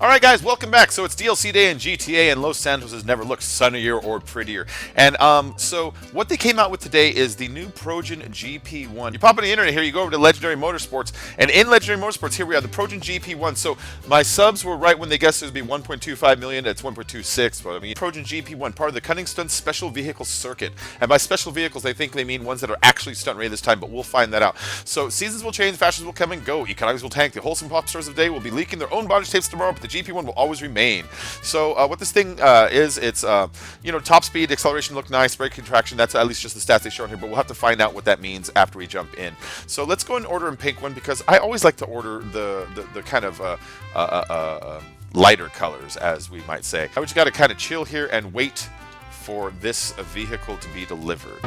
Alright guys, welcome back. So it's DLC day in GTA and Los Santos has never looked sunnier or prettier. And so what they came out with today is the new Progen GP1. You pop on the internet here, you go over to Legendary Motorsports, and in Legendary Motorsports here we have the Progen GP1. So my subs were right when they guessed it would be 1.25 million, it's 1.26, but I mean Progen GP1, part of the Cunning Stunt Special Vehicle Circuit. And by special vehicles, I think they mean ones that are actually stunt ready this time, but we'll find that out. So seasons will change, fashions will come and go, economies will tank, the wholesome pop stars of the day will be leaking their own bondage tapes tomorrow, but the GP1 will always remain. So what this thing is, it's top speed, acceleration look nice, brake contraction. That's at least just the stats they show on here, but we'll have to find out what that means after we jump in. So let's go and order in pink one because I always like to order the kind of lighter colors, as we might say. I just got to kind of chill here and wait for this vehicle to be delivered.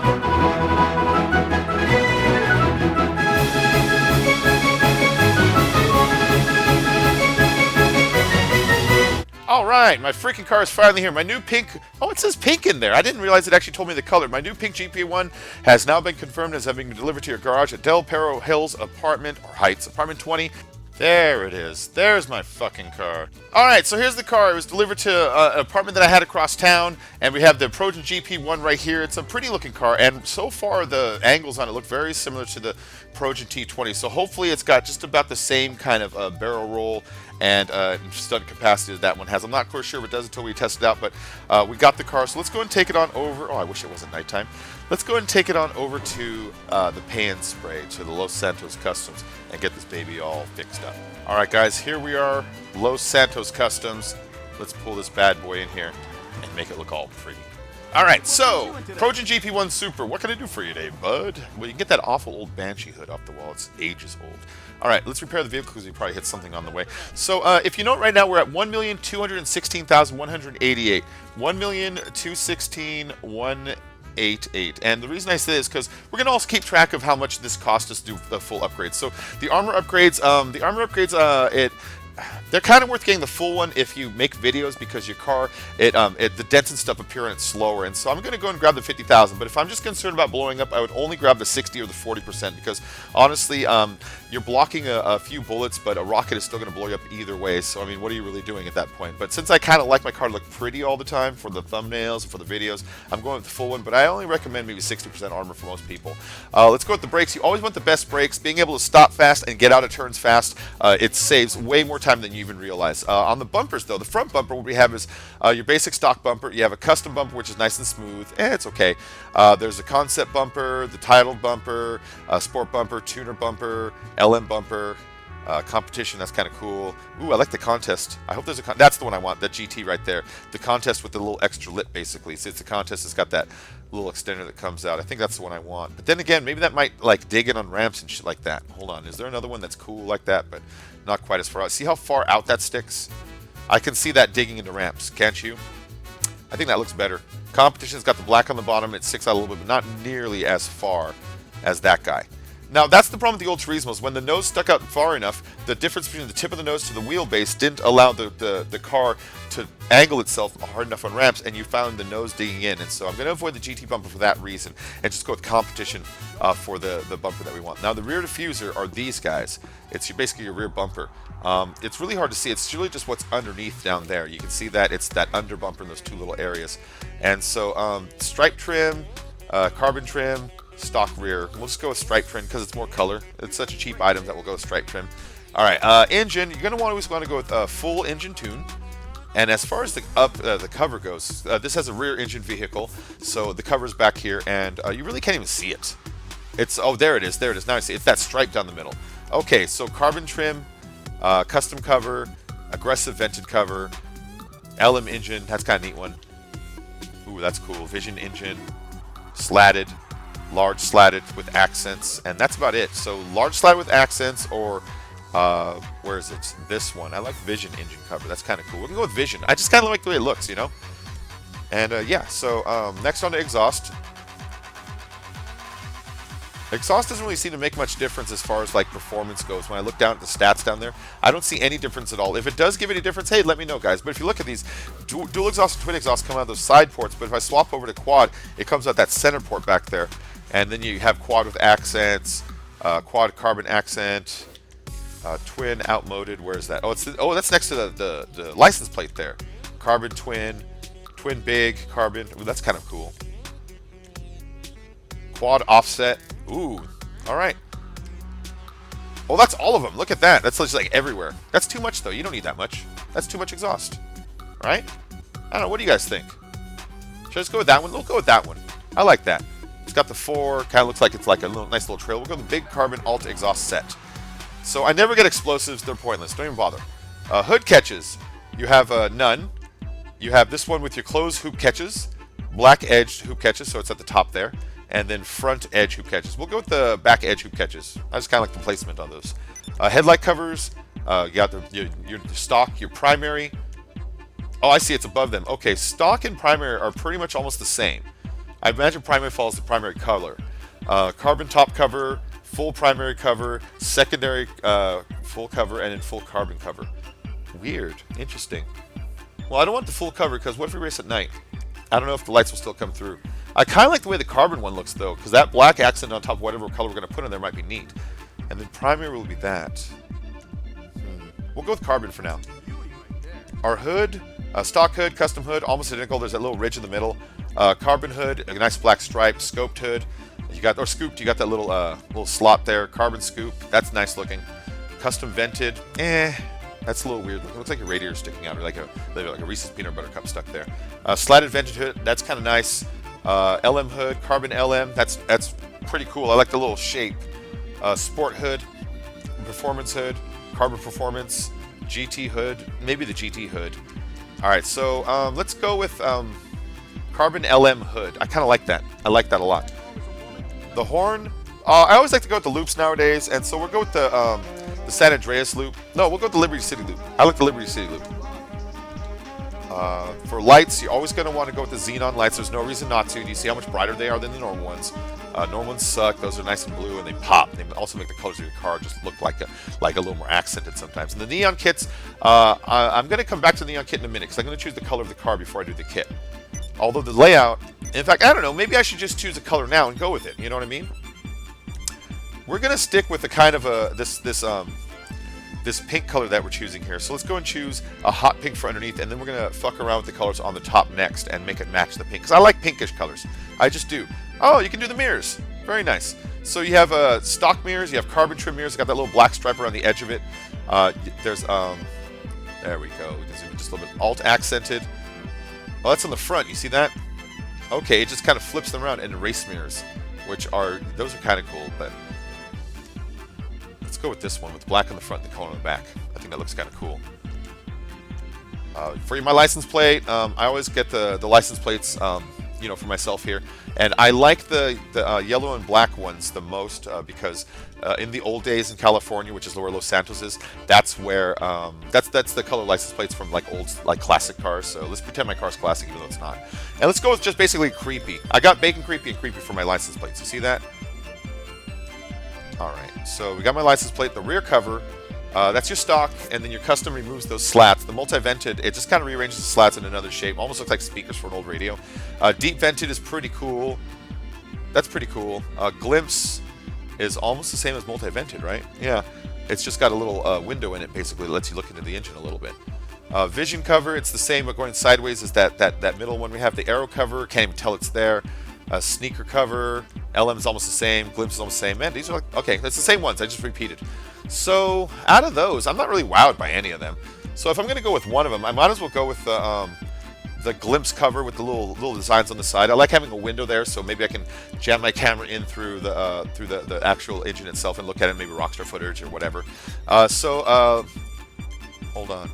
Alright, my freaking car is finally here. My new pink... Oh, it says pink in there. I didn't realize it actually told me the color. My new pink GP1 has now been confirmed as having been delivered to your garage at Del Perro Hills Apartment, or Heights, Apartment 20. There it is. There's my fucking car. Alright, so here's the car. It was delivered to an apartment that I had across town, and we have the Progen GP1 right here. It's a pretty looking car, and so far the angles on it look very similar to the Progen T20, so hopefully it's got just about the same kind of barrel roll and stunt capacity that one has. I'm not quite sure if it does until we test it out, but we got the car, so let's go and take it on over. Oh, I wish it wasn't nighttime. Let's go and take it on over to the Pay and Spray, to the Los Santos Customs, and get this baby all fixed up. Alright guys, here we are, Los Santos Customs. Let's pull this bad boy in here and make it look all pretty. Alright, so, Progen GP1 Super, what can I do for you today, bud? Well, you can get that awful old Banshee hood off the wall, it's ages old. Alright, let's repair the vehicle because we probably hit something on the way. So, if you note right now, we're at 1,216,188. 1,216,188. And the reason I say this is because we're going to also keep track of how much this cost us to do the full upgrades. So, the armor upgrades, they're kind of worth getting the full one if you make videos because your car, the dents and stuff appear and it's slower. And so I'm going to go and grab the 50,000. But if I'm just concerned about blowing up, I would only grab the 60 or the 40% because honestly, you're blocking a few bullets, but a rocket is still going to blow you up either way. So I mean, what are you really doing at that point? But since I kind of like my car to look pretty all the time for the thumbnails and for the videos, I'm going with the full one. But I only recommend maybe 60% armor for most people. Let's go with the brakes. You always want the best brakes. Being able to stop fast and get out of turns fast, it saves way more time than you even realize. On the bumpers though, the front bumper, what we have is your basic stock bumper. You have a custom bumper, which is nice and smooth. It's okay. There's a concept bumper, the titled bumper, sport bumper, tuner bumper, LM bumper, competition. That's kind of cool. Ooh, I like the contest. I hope there's a that's the one I want, that GT right there. The contest with the little extra lip, basically. So it's a contest. It's got that little extender that comes out. I think that's the one I want. But then again, maybe that might like dig in on ramps and shit like that. Hold on, is there another one that's cool like that, but not quite as far out? See how far out that sticks? I can see that digging into ramps, can't you? I think that looks better. Competition's got the black on the bottom. It sticks out a little bit, but not nearly as far as that guy. Now, that's the problem with the old Turismos. When the nose stuck out far enough, the difference between the tip of the nose to the wheelbase didn't allow the car to angle itself hard enough on ramps, and you found the nose digging in. And so I'm going to avoid the GT bumper for that reason, and just go with competition for the bumper that we want. Now, the rear diffuser are these guys. It's basically your rear bumper. It's really hard to see. It's really just what's underneath down there. You can see that it's that under bumper in those two little areas. And so stripe trim, carbon trim, stock rear. We'll just go with stripe trim because it's more color. It's such a cheap item that we'll go with stripe trim. Alright, engine, you're going to always want to go with full engine tune. And as far as the cover goes, this has a rear engine vehicle, so the cover's back here, and you really can't even see it. It's, oh, there it is, there it is. Now I see it's that stripe down the middle. Okay, so carbon trim, custom cover, aggressive vented cover, LM engine, that's kind of a neat one. Ooh, that's cool. Vision engine, slatted, large slatted with accents, and that's about it. So large slatted with accents, or where is it? This one. I like Vision engine cover. That's kind of cool. We can go with Vision. I just kind of like the way it looks, you know. And yeah. So next on to exhaust. Exhaust doesn't really seem to make much difference as far as like performance goes. When I look down at the stats down there, I don't see any difference at all. If it does give any difference, hey, let me know, guys. But if you look at these, dual exhaust and twin exhaust come out of those side ports. But if I swap over to quad, it comes out that center port back there. And then you have quad with accents, quad carbon accent, Twin outmoded. Where is that? Oh, that's next to the license plate there. Carbon twin, twin big, carbon. Ooh, that's kind of cool. Quad offset. Ooh, all right. Oh, that's all of them. Look at that. That's just like everywhere. That's too much though. You don't need that much. That's too much exhaust, right? I don't know. What do you guys think? Should I just go with that one? We'll go with that one. I like that. It's got the 4. Kind of looks like it's like a nice little trail. We'll go with the big carbon alt exhaust set. So I never get explosives. They're pointless. Don't even bother. Hood catches. You have none. You have this one with your closed hoop catches. Black edged hoop catches, so it's at the top there. And then front edge hoop catches. We'll go with the back edge hoop catches. I just kind of like the placement on those. Headlight covers. You got your stock, your primary. Oh, I see. It's above them. Okay, stock and primary are pretty much almost the same. I imagine primary follows the primary color. Carbon top cover, full primary cover, secondary full cover, and then full carbon cover. Weird. Interesting. Well, I don't want the full cover because what if we race at night? I don't know if the lights will still come through. I kind of like the way the carbon one looks though, because that black accent on top of whatever color we're going to put in there might be neat. And then primary will be that. We'll go with carbon for now. Our hood, stock hood, custom hood, almost identical. There's that little ridge in the middle. Carbon hood, a nice black stripe, scoped hood. You got, or scooped, you got that little little slot there. Carbon scoop, that's nice looking. Custom vented, that's a little weird. It looks like a radiator sticking out, or like a Reese's peanut butter cup stuck there. Slatted vented hood, that's kind of nice. LM hood, carbon LM, that's pretty cool. I like the little shape. Sport hood, performance hood, carbon performance, GT hood, maybe the GT hood. All right, so let's go with carbon LM hood. I kind of like that. I like that a lot. The horn, I always like to go with the loops nowadays, and so we'll go with the San Andreas loop. No, we'll go with the Liberty City loop. I like the Liberty City loop. For lights, you're always going to want to go with the xenon lights. There's no reason not to. Do you see how much brighter they are than the normal ones? Normal ones suck. Those are nice and blue, and they pop. They also make the colors of your car just look like a little more accented sometimes. And the neon kits, I'm going to come back to the neon kit in a minute because I'm going to choose the color of the car before I do the kit. Although the layout, in fact, I don't know. Maybe I should just choose a color now and go with it. You know what I mean? We're going to stick with the kind of this pink color that we're choosing here. So let's go and choose a hot pink for underneath, and then we're going to fuck around with the colors on the top next and make it match the pink. Because I like pinkish colors. I just do. Oh, you can do the mirrors. Very nice. So you have stock mirrors, you have carbon trim mirrors, got that little black stripe around the edge of it. There's, there we go. We can zoom in just a little bit. Alt accented. Oh, that's on the front. You see that? Okay, it just kind of flips them around, and race mirrors, those are kind of cool, but let's go with this one with black on the front and the color on the back. I think that looks kind of cool. For my license plate, I always get the license plates, for myself here, and I like the yellow and black ones the most because in the old days in California, which is where Los Santos is, that's where that's the color license plates from old classic cars. So let's pretend my car's classic even though it's not. And let's go with just basically creepy. I got bacon creepy and creepy for my license plates. You see that? All right, so we got my license plate, the rear cover, that's your stock, and then your custom removes those slats. The multi-vented, it just kind of rearranges the slats in another shape, almost looks like speakers for an old radio. Deep vented is pretty cool. That's pretty cool. Glimpse is almost the same as multi-vented, right? Yeah, it's just got a little window in it, basically, that lets you look into the engine a little bit. Vision cover, it's the same, but going sideways is that middle one we have. The arrow cover, can't even tell it's there. Sneaker cover, LM is almost the same, Glimpse is almost the same. Man, these are okay, that's the same ones, I just repeated. So, out of those, I'm not really wowed by any of them. So if I'm going to go with one of them, I might as well go with the Glimpse cover with the little designs on the side. I like having a window there, so maybe I can jam my camera in through the actual engine itself and look at it, maybe Rockstar footage or whatever. Hold on.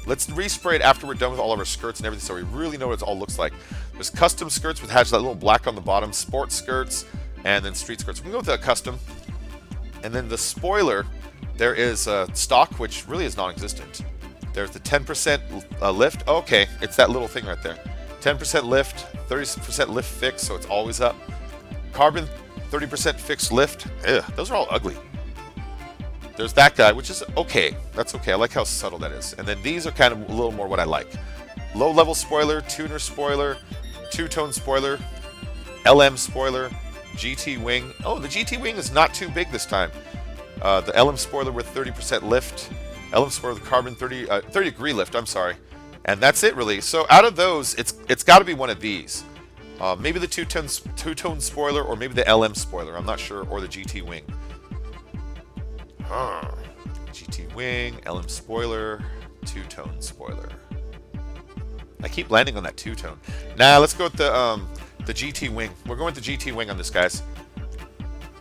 Let's respray it after we're done with all of our skirts and everything so we really know what it all looks like. There's custom skirts which has that little black on the bottom, sports skirts, and then street skirts. We can go with the custom. And then the spoiler, there is stock, which really is non-existent. There's the 10% lift. Okay, it's that little thing right there. 10% lift, 30% lift fix, so it's always up. Carbon, 30% fixed lift. Ugh, those are all ugly. There's that guy, which is okay. That's okay. I like how subtle that is. And then these are kind of a little more what I like. Low-level spoiler, tuner spoiler, two-tone spoiler, LM spoiler, GT wing. Oh, the GT wing is not too big this time. the LM spoiler with 30% lift, LM spoiler with carbon 30 degree lift, I'm sorry. And that's it really. So out of those, it's got to be one of these. Maybe the two-tone spoiler, or maybe the LM spoiler, I'm not sure, or the GT wing. GT wing, LM spoiler, two-tone spoiler. I keep landing on that two-tone. Nah, let's go with the GT wing. We're going with the GT wing on this, guys.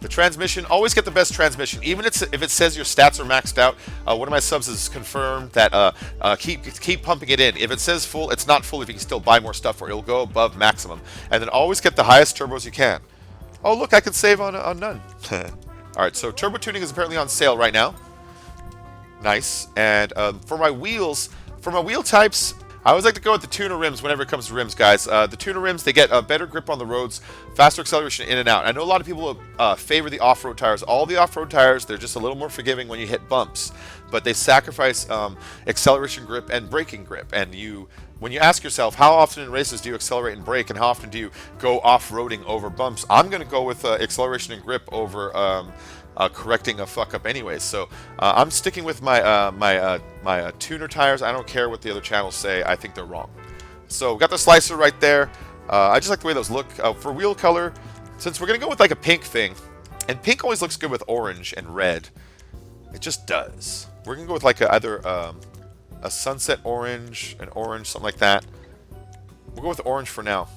The transmission, always get the best transmission. Even if it says your stats are maxed out, one of my subs has confirmed that keep pumping it in. If it says full, it's not full if you can still buy more stuff, or it'll go above maximum. And then always get the highest turbos you can. Oh, look, I can save on none. Alright, so turbo tuning is apparently on sale right now. Nice. And for my wheels, for my wheel types, I always like to go with the tuner rims whenever it comes to rims, guys. The tuner rims, they get a better grip on the roads, faster acceleration in and out. I know a lot of people favor the off-road tires. All the off-road tires, they're just a little more forgiving when you hit bumps, but they sacrifice acceleration grip and braking grip. And when you ask yourself, how often in races do you accelerate and brake, and how often do you go off-roading over bumps? I'm going to go with acceleration and grip over correcting a fuck up anyways. So I'm sticking with my my tuner tires. I don't care what the other channels say. I think they're wrong. So we got the slicer right there. I just like the way those look. For wheel color, since we're gonna go with like a pink thing, and pink always looks good with orange and red. It just does. We're gonna go with like either a sunset orange, an orange, something like that. We'll go with orange for now.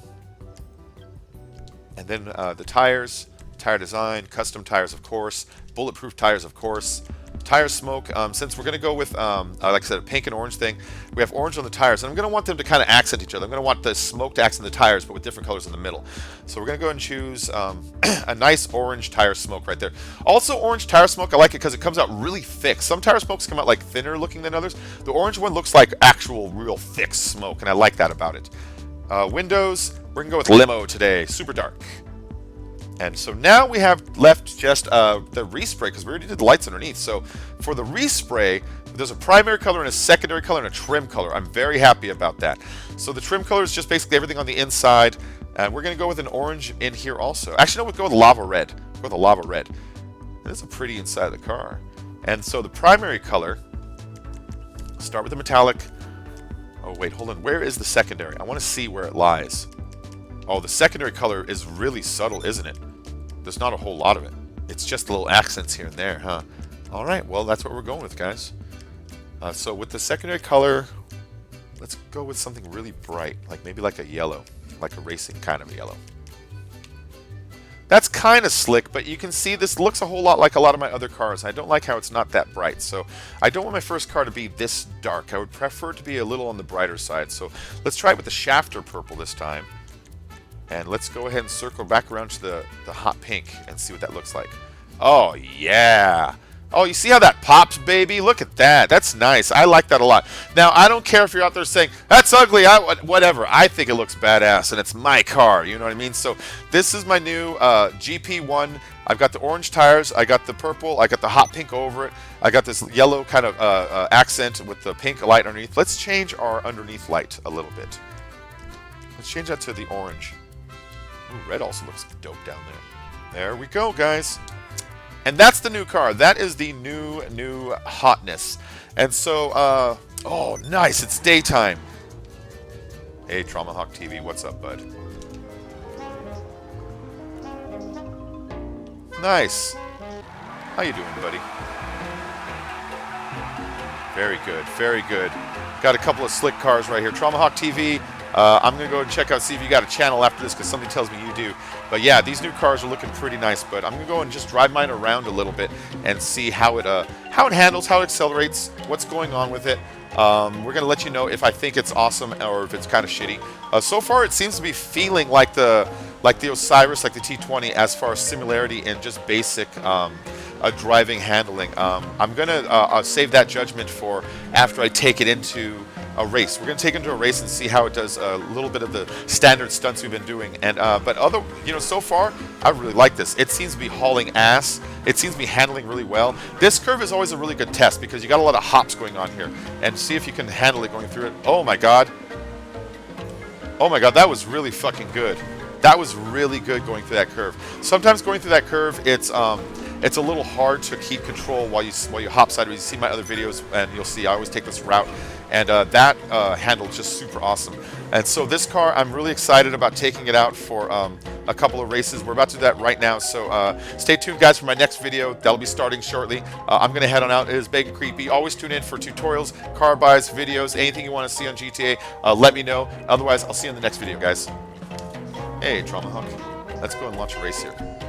And then the tires. Tire design, custom tires, of course, bulletproof tires, of course, tire smoke. Since we're going to go with, like I said, a pink and orange thing, we have orange on the tires, and I'm going to want them to kind of accent each other. I'm going to want the smoke to accent the tires, but with different colors in the middle. So we're going to go and choose a nice orange tire smoke right there. Also, orange tire smoke, I like it because it comes out really thick. Some tire smokes come out like thinner looking than others. The orange one looks like actual real thick smoke, and I like that about it. Windows, we're going to go with limo today, super dark. And so now we have left just the respray, because we already did the lights underneath. So for the respray, there's a primary color and a secondary color and a trim color. I'm very happy about that. So the trim color is just basically everything on the inside. And we're going to go with an orange in here also. Actually, no, we'll go with lava red. Go with a lava red. That's a pretty inside of the car. And so the primary color, start with the metallic. Oh, wait, hold on. Where is the secondary? I want to see where it lies. Oh, the secondary color is really subtle, isn't it? There's not a whole lot of it. It's just little accents here and there, huh? All right, well, that's what we're going with, guys. So with the secondary color, let's go with something really bright, like maybe like a yellow, like a racing kind of yellow. That's kind of slick, but you can see this looks a whole lot like a lot of my other cars. I don't like how it's not that bright, so I don't want my first car to be this dark. I would prefer it to be a little on the brighter side. So let's try it with the shafter purple this time. And let's go ahead and circle back around to the hot pink and see what that looks like. Oh, yeah. Oh, you see how that pops, baby? Look at that. That's nice. I like that a lot. Now, I don't care if you're out there saying, that's ugly, whatever. I think it looks badass, and it's my car. You know what I mean? So this is my new GP1. I've got the orange tires. I got the purple. I got the hot pink over it. I got this yellow kind of accent with the pink light underneath. Let's change our underneath light a little bit. Let's change that to the orange. Ooh, red also looks dope down there. There we go, guys. And that's the new car. That is the new hotness. And so, oh, nice. It's daytime. Hey, Traumahawk TV, what's up, bud? Nice. How you doing, buddy? Very good, very good. Got a couple of slick cars right here. Traumahawk TV. I'm going to go and check out, see if you got a channel after this, because somebody tells me you do. But yeah, these new cars are looking pretty nice, but I'm going to go and just drive mine around a little bit and see how it handles, how it accelerates, what's going on with it. We're going to let you know if I think it's awesome or if it's kind of shitty. So far, it seems to be feeling like the Osiris, like the T20, as far as similarity and just basic driving handling. I'm going to save that judgment for after I take it into a race. We're going to take it into a race and see how it does a little bit of the standard stunts we've been doing. And but so far, I really like this. It seems to be hauling ass. It seems to be handling really well. This curve is always a really good test because you got a lot of hops going on here. And see if you can handle it going through it. Oh my god. Oh my god, that was really fucking good. That was really good going through that curve. Sometimes going through that curve, it's it's a little hard to keep control while you hop sideways. You see my other videos, and you'll see I always take this route, and that handle is just super awesome. And so this car, I'm really excited about taking it out for a couple of races. We're about to do that right now, so stay tuned, guys, for my next video. That'll be starting shortly. I'm going to head on out. It is Big and Creepy. Always tune in for tutorials, car buys, videos, anything you want to see on GTA. Let me know. Otherwise, I'll see you in the next video, guys. Hey, Trauma Hawk. Let's go and launch a race here.